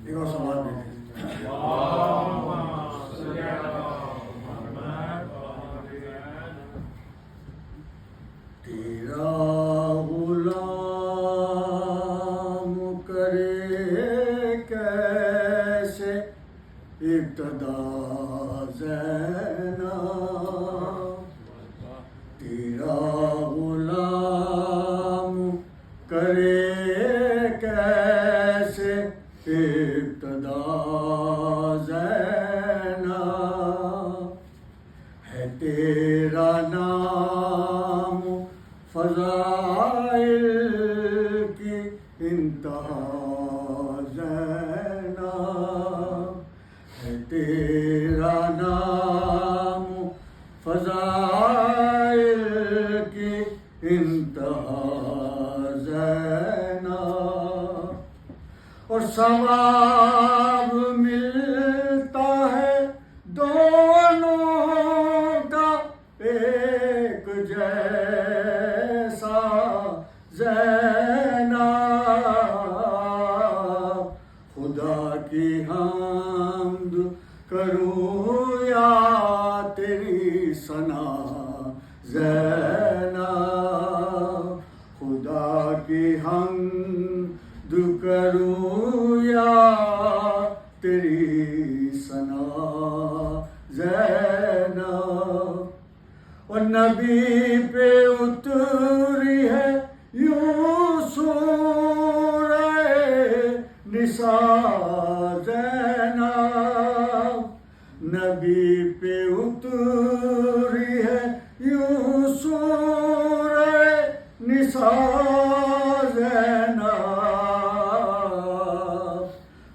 ایک اور سوال بھی تیرا غلام کرے کیسے ابتدا زینب، تیرا غلام کرے کیسے ابتدا زینب، ہے تیرا نام فضائل کی انتہا زینب، ہے تیرا نام فضائل کی انتہا زینب، اور ثواب ملتا ہے دونوں کا ایک جیسا زینب، خدا کی حمد کروں یا تیری ثنا زینب، خدا کی حمد کروں یا تیری ثنا زینب، اور نبی پہ اتری ہے یوں سورہ نساء زینب، نبی پہ اتری ہے یوں سورہ نساء زینب،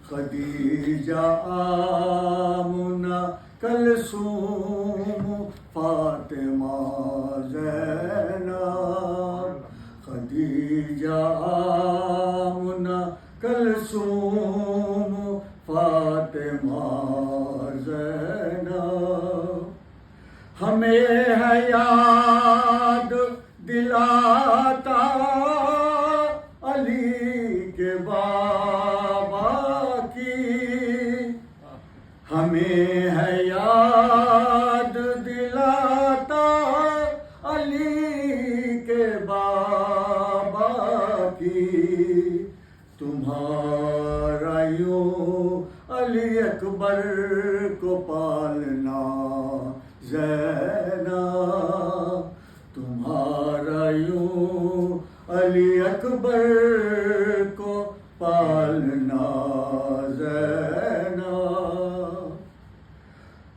خدیجہ آمنہ کلثوم فاطمہ زینب، خدیجہ آمنہ کلثوم فاطمہ زینب، ہمیں ہے یاد دلاتا علی کے بابا کی، ہمیں ہے یاد دلاتا علی کے بابا کی، تمہارا یوں علی اکبر کو پالنا زینب، تمہارا یوں علی اکبر کو پالنا زینب،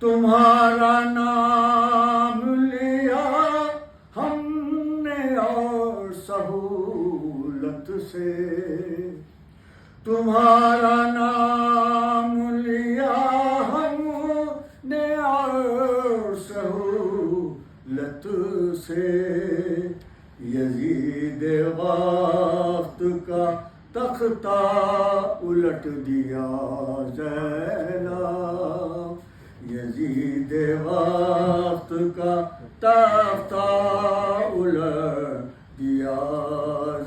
تمہارا نام لیا ہم نے اور سہولت سے، تمہارا نام لیا ہم نے اور سہولت سے، یزید وقت کا تختہ الٹ دیا زینب، یزید وقت کا تختہ الٹ دیا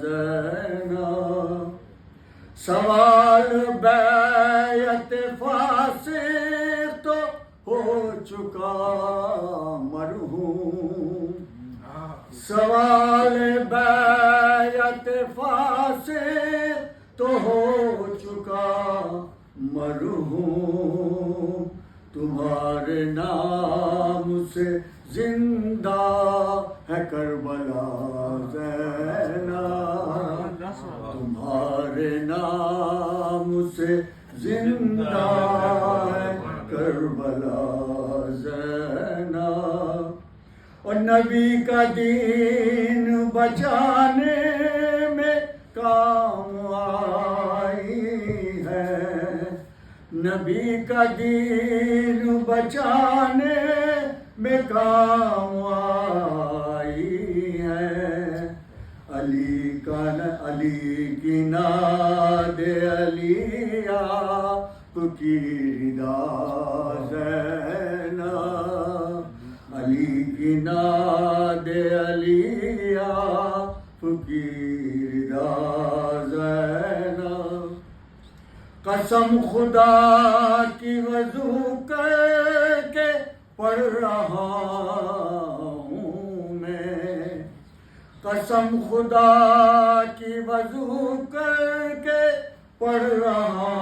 زینب، سوال بیعت فاسق تو ہو چکا مرحوم، سوال بیعت فاسق تو ہو چکا مرحوم، تمہارے نام سے زندہ ہے کربلا زینب، تمہارے نام سے زندہ ہے کربلا زینب، اور نبی کا دین بچانے میں کام آئی ہے، نبی کا دین بچانے میں کام آئی ہے، علی کی ناد علی آپ کی رضا زینب، علی کی ناد علی آپ کی رضا زینب، قسم خدا کی وضو کر کے پڑھ رہا ہوں میں، قسم خدا کی وضو کر کے پڑھ رہا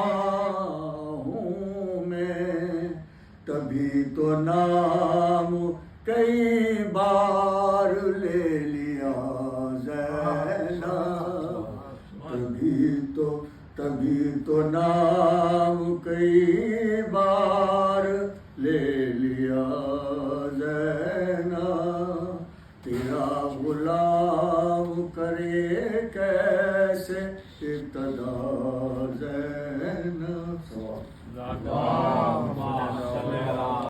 ہوں میں، تبھی تو نام کئی بار لے لیا زینب، تبھی تو نام کئی بار لے لیا زینب، تیرا غلام کرے کیسے ابتدا زینب.